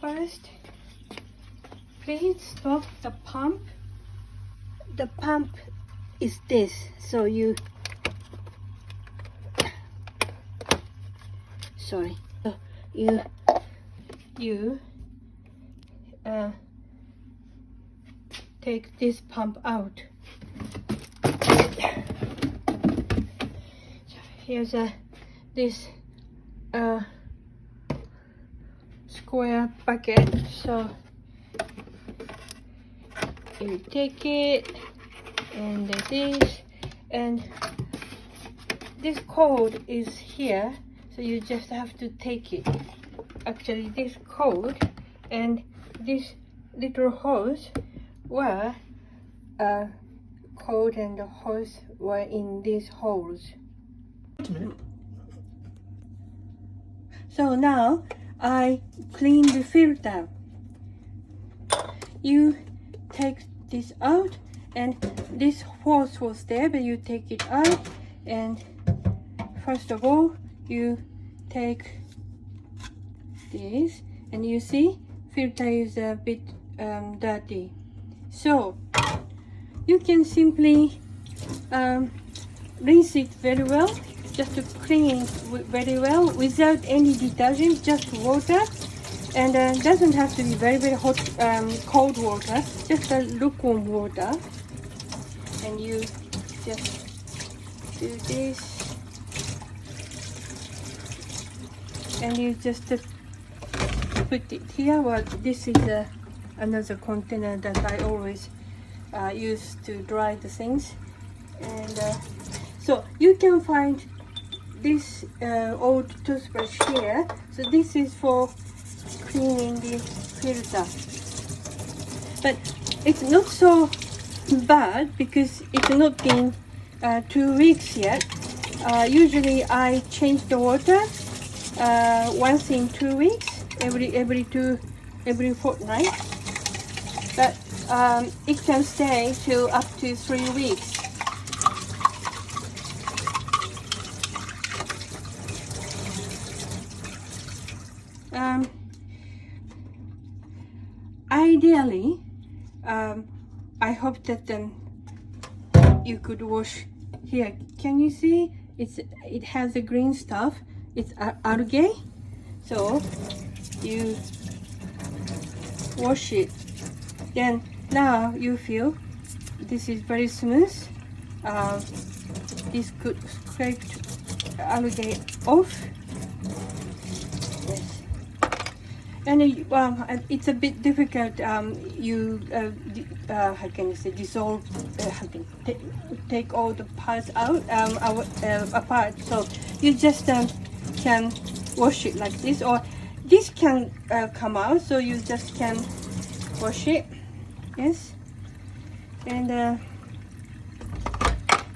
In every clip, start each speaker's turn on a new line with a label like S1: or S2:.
S1: First, please stop the pump. The pump is this, so you sorry, so you take this pump out. Here's this square bucket, so you take it and this, and this cord is here, so you just have to take it. Actually, this cord and this little hose were cord and the hose were in these holes.
S2: Wait a minute.
S1: So now I clean the filter. You take this out, and this hose was there, but you take it out, and first of all you take this, and you see filter is a bit dirty, so you can simply rinse it very well, just to clean very well without any detergent, just water, and doesn't have to be very hot, cold water, just a lukewarm water, and you just do this, and you just put it here. Well, this is another container that I always use to dry the things, and so you can find this old toothbrush here. So this is for cleaning the filter, but it's not so bad because it's not been 2 weeks yet. Usually I change the water once in 2 weeks, every fortnight, but it can stay till up to 3 weeks. Ideally, I hope that you could wash here. Can you see? It has the green stuff. It's algae. So you wash it. Then now you feel this is very smooth. This could scrape algae off. Yes. And it's a bit difficult. How can you say, dissolve? Take all the parts out apart. So you just can wash it like this, or this can come out. So you just can wash it. Yes, and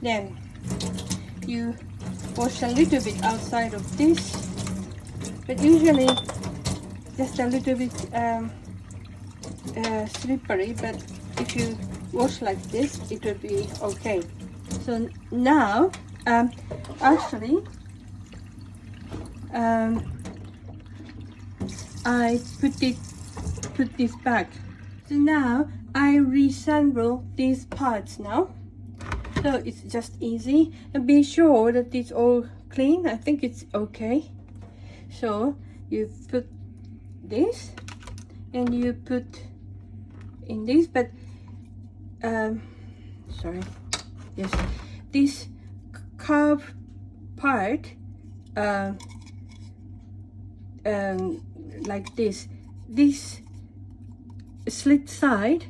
S1: then you wash a little bit outside of this, but usually just a little bit slippery, but if you wash like this it will be okay. So now actually I put this back. So now I reassemble these parts now, so it's just easy, and be sure that it's all clean. I think it's okay. So you put this and you put in this, but sorry, yes, this curved part like this slit side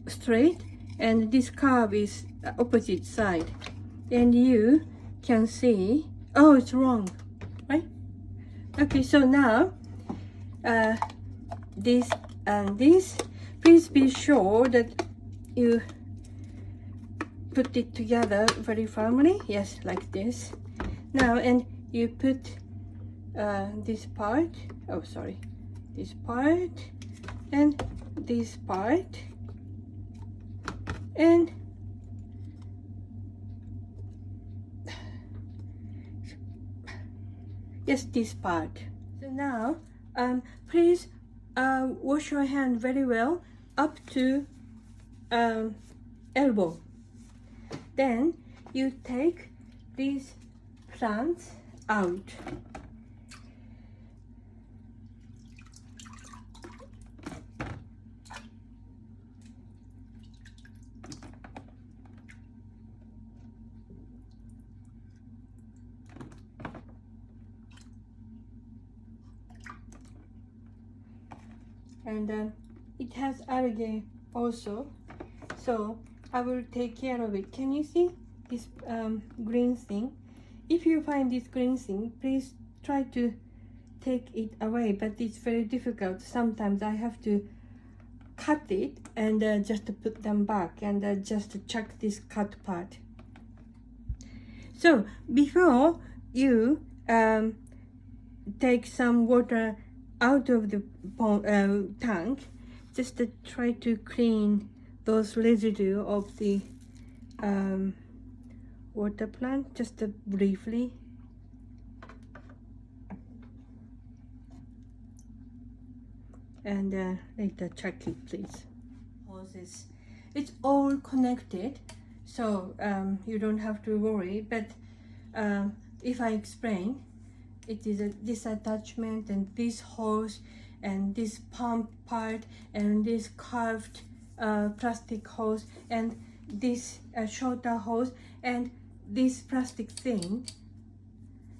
S1: straight, and this curve is opposite side, and you can see, oh, it's wrong, right? Okay, so now this and this, please be sure that you put it together very firmly. Yes, like this. Now, and you put this part, oh sorry, this part and this part, and yes, this part. So now please wash your hand very well up to elbow. Then you take these plants out. And it has algae also, so I will take care of it. Can you see this green thing? If you find this green thing, please try to take it away, but it's very difficult. Sometimes I have to cut it and just put them back and just chuck this cut part. So before you take some water out of the tank, just try to clean those residue of the water plant, just briefly. And later check it, please. It's all connected, so you don't have to worry. But if I explain, it is this attachment and this hose and this pump part and this curved plastic hose and this shorter hose and this plastic thing,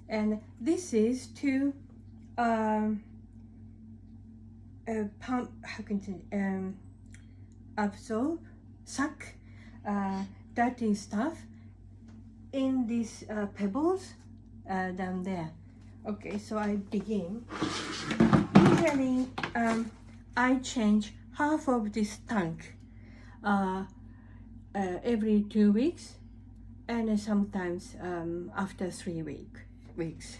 S1: and this is to pump, how can you say, absorb, suck dirty stuff in these pebbles down there. Okay, so I begin. Usually I change half of this tank every 2 weeks, and sometimes after 3 weeks.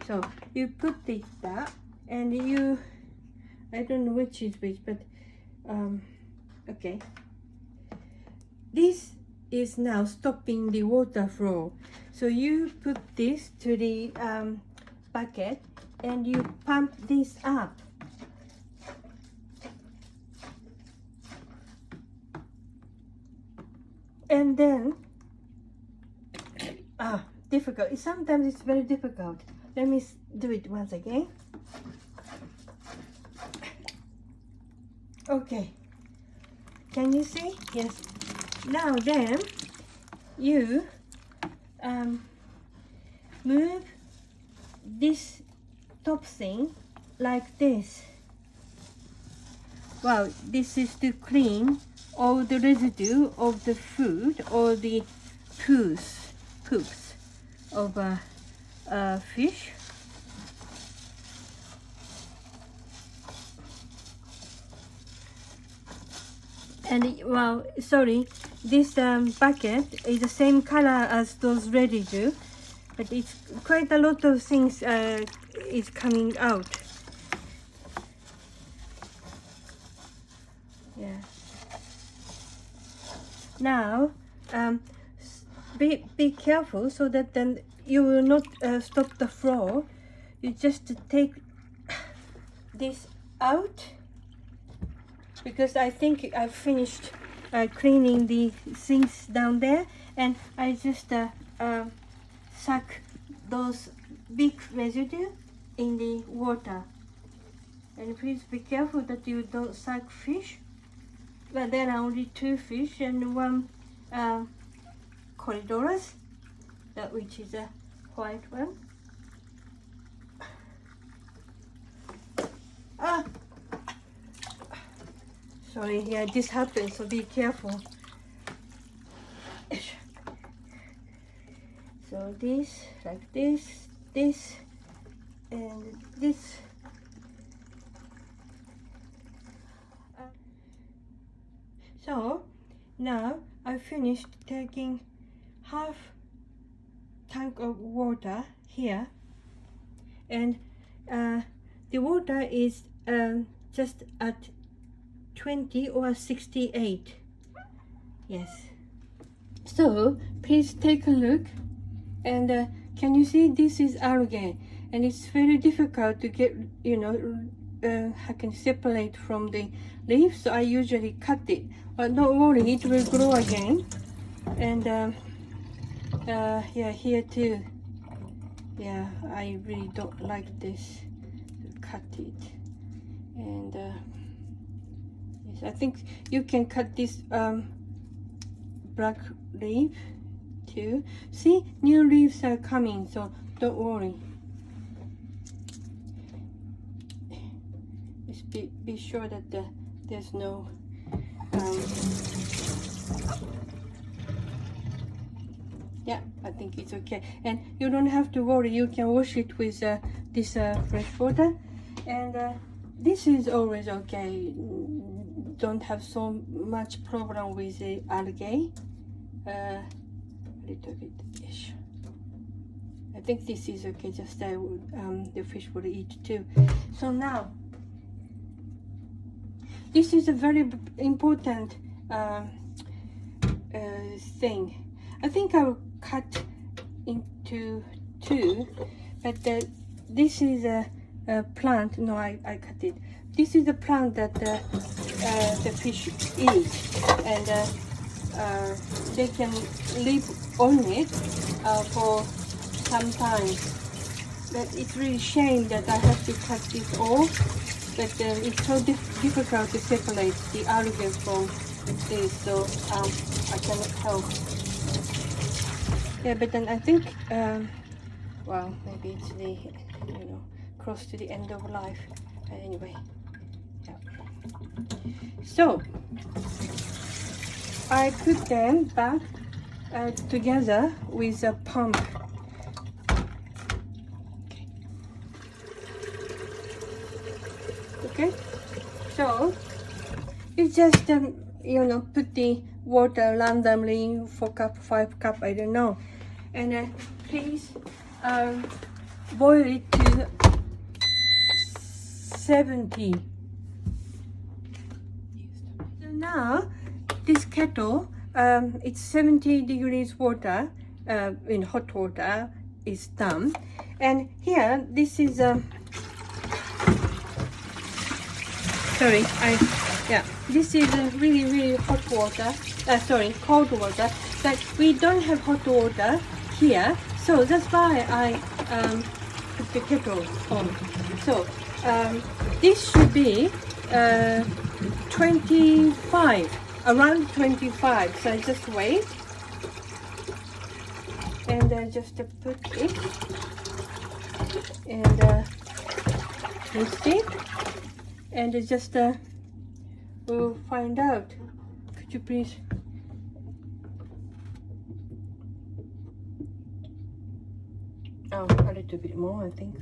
S1: So you put it there, and you, I don't know which is which, but okay. This is now stopping the water flow. So you put this to the bucket and you pump this up. And then, difficult. Sometimes it's very difficult. Let me do it once again. Okay. Can you see? Yes. Now then, you move this top thing like this. Wow, this is to clean all the residue of the food or the poops of fish. And well, sorry, this bucket is the same color as those residue, but it's quite a lot of things is coming out. Yeah. Now, be careful so that then you will not stop the flow. You just take this out, because I think I've finished cleaning the things down there, and I just suck those big residue in the water. And please be careful that you don't suck fish. But there are only 2 fish and 1 Corydoras, that which is a white one. Sorry, yeah, this happens, so be careful. So this, like this, this, and this. So now I finished taking half tank of water here, and the water is just at 20 or 68. Yes. So please take a look, and can you see this is algae, and it's very difficult to get, you know, I can separate from the leaf, so I usually cut it. But don't worry, it will grow again. And yeah, here too. Yeah, I really don't like this. Cut it. And yes, I think you can cut this black leaf too. See, new leaves are coming, so don't worry. Just be sure that there's no yeah, I think it's okay. And you don't have to worry, you can wash it with this fresh water. And this is always okay. Don't have so much problem with the algae. A little bit-ish. I think this is okay, just the fish will eat too. So now, this is a very important thing. I think I will cut into two, but this is a plant. No, I cut it. This is a plant that the fish eat, and they can live on it for some time. But it's really shame that I have to cut this off. But it's so difficult to separate the algae from this, so I cannot help. Yeah, but then I think, well, maybe it's the, you know, close to the end of life. Anyway, yeah. So I put them back together with a pump. Okay, so you just you know, put the water randomly, 4 cup, 5 cup, I don't know, and please boil it to 70. So now this kettle, it's 70 degrees water, in hot water is done, and here this is sorry, yeah, this is really hot water, sorry, cold water, but we don't have hot water here, so that's why I put the kettle on. So this should be 25, around 25, so I just wait, and just put it, and twist it, and just we'll find out. Could you please? Oh, a little bit more, I think.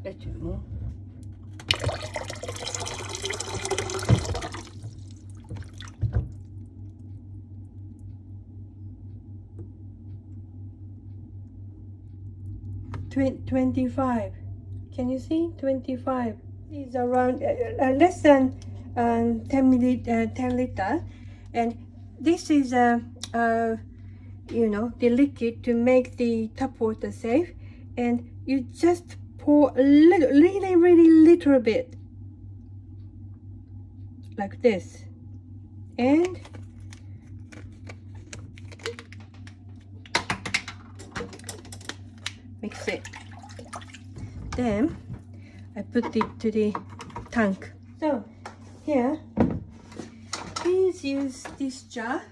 S1: A little bit more. Tw 25. Can you see? 25 is around less than 10 liter, and this is you know, the liquid to make the tap water safe, and you just pour a little, really little bit, like this, and mix it. Then I put it to the tank. So here, please use this jar.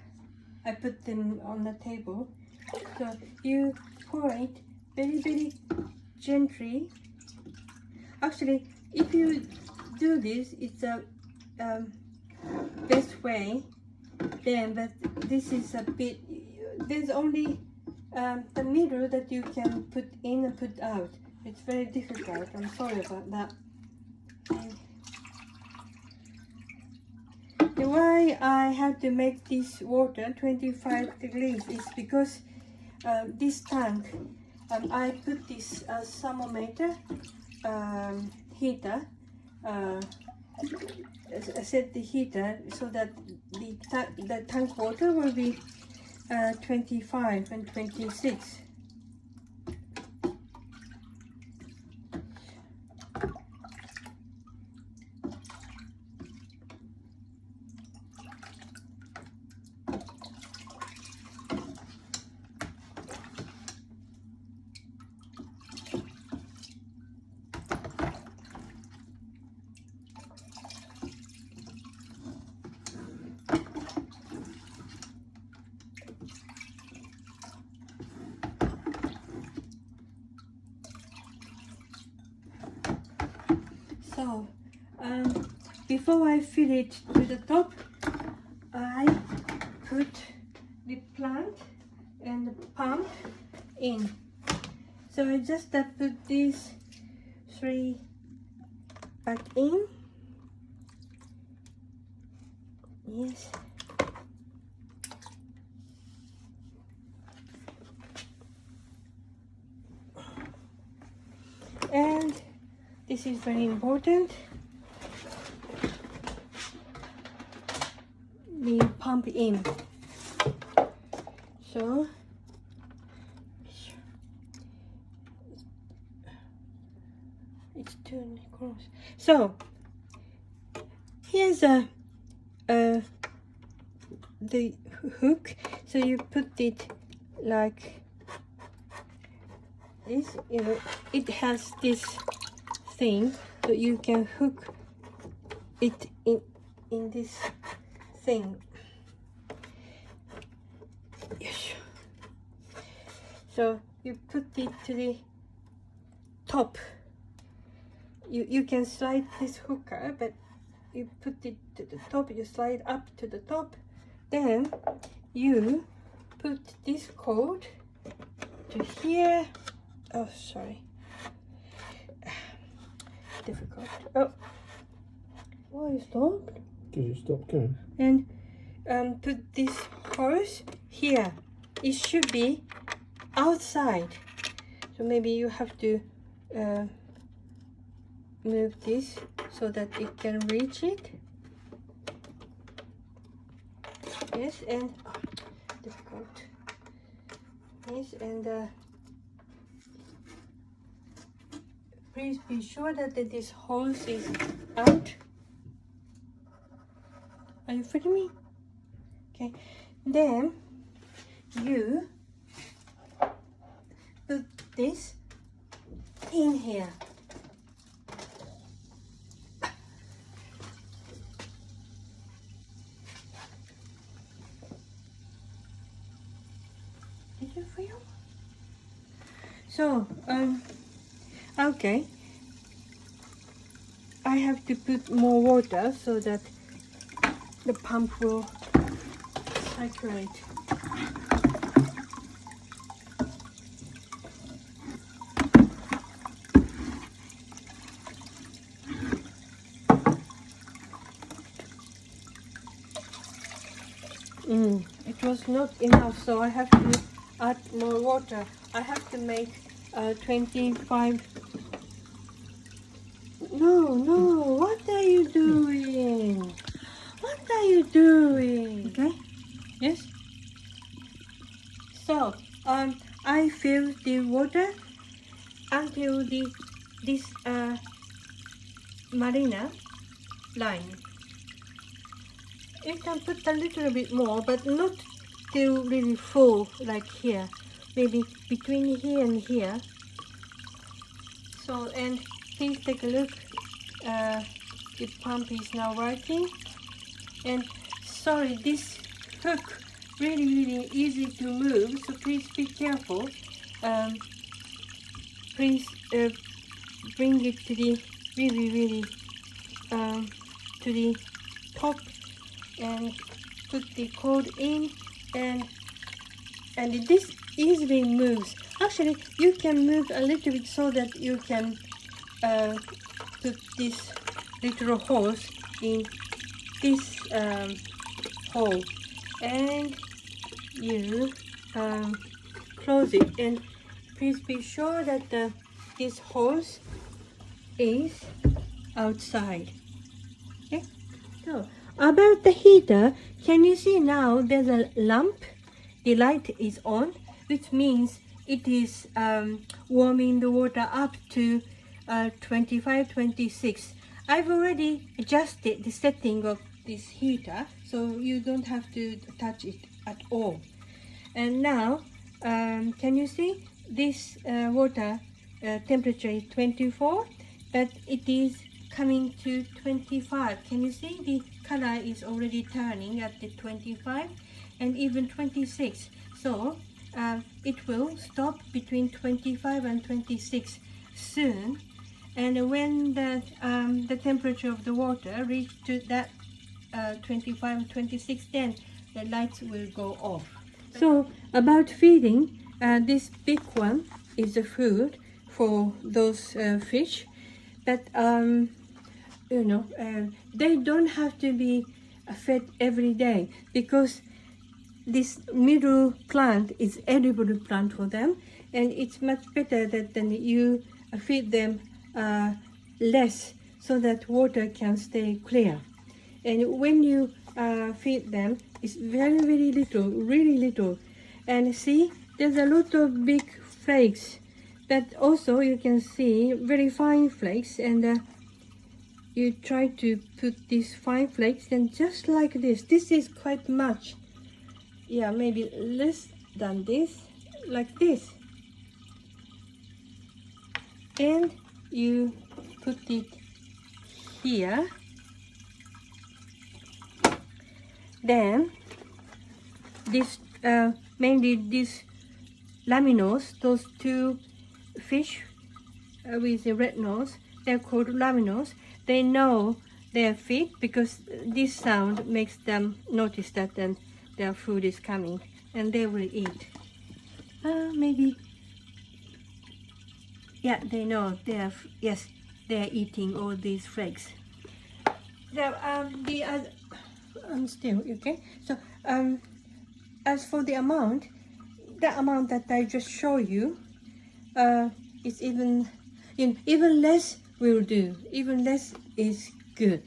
S1: I put them on the table. So you pour it very gently. Actually, if you do this, it's a best way. Then, but this is a bit. There's only the middle that you can put in and put out. It's very difficult. I'm sorry about that. Why I have to make this water 25 degrees is because this tank, I put this thermometer heater, set the heater so that the tank water will be 25 and 26. So, before I fill it to the top, I put the plant and the pump in. So I just put these 3 back in. Yes. And this is very important. We pump in. So it's too close. So here's the hook. So you put it like this. It has this thing, so you can hook it in this thing. Yes. So you put it to the top. You can slide this hooker, but you put it to the top. You slide up to the top. Then you put this cord to here. Oh, sorry. Difficult. Oh, why you stopped?
S2: Because you stopped going.
S1: And put this hose here. It should be outside. So maybe you have to move this so that it can reach it. Yes, and difficult. Yes, and please be sure that this hose is out. Are you feeling me? Okay. Then you put this in here. Did you feel? So, okay. I have to put more water so that the pump will circulate. It was not enough, so I have to add more water. I have to make 25. No, what are you doing? What are you doing? Okay, yes. So, I fill the water until this marina line. You can put a little bit more, but not till really full like here. Maybe between here and here. So, and please take a look. The pump is now working. And sorry, this hook really easy to move, so please be careful. Please bring it to the really to the top and put the cord in, and this easily moves. Actually, you can move a little bit so that you can put this little hose in this hole, and you close it, and please be sure that this hose is outside. Okay, so about the heater, can you see now there's a lamp? The light is on, which means it is warming the water up to 25, 26. I've already adjusted the setting of this heater, so you don't have to touch it at all. And now, can you see this water temperature is 24, but it is coming to 25. Can you see the color is already turning at the 25 and even 26? So it will stop between 25 and 26 soon. And when the temperature of the water reach to that 25 and 26, then the lights will go off. So about feeding, this big one is the food for those fish. But you know, they don't have to be fed every day, because this middle plant is edible plant for them, and it's much better that then you feed them less, so that water can stay clear. And when you feed them, it's very, very little, really little. And see, there's a lot of big flakes, but also you can see very fine flakes, and you try to put these fine flakes, and just like this is quite much. Yeah, maybe less than this, like this. And you put it here. Then this mainly these laminos, those two fish with the red nose, they're called laminos. They know their feet because this sound makes them notice that then their food is coming, and they will eat. Maybe, yeah, they know they're, yes, they're eating all these flakes. Now, the other, still okay. So as for the amount that I just show you, it's even less will do. Even less is good.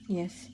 S1: Yes.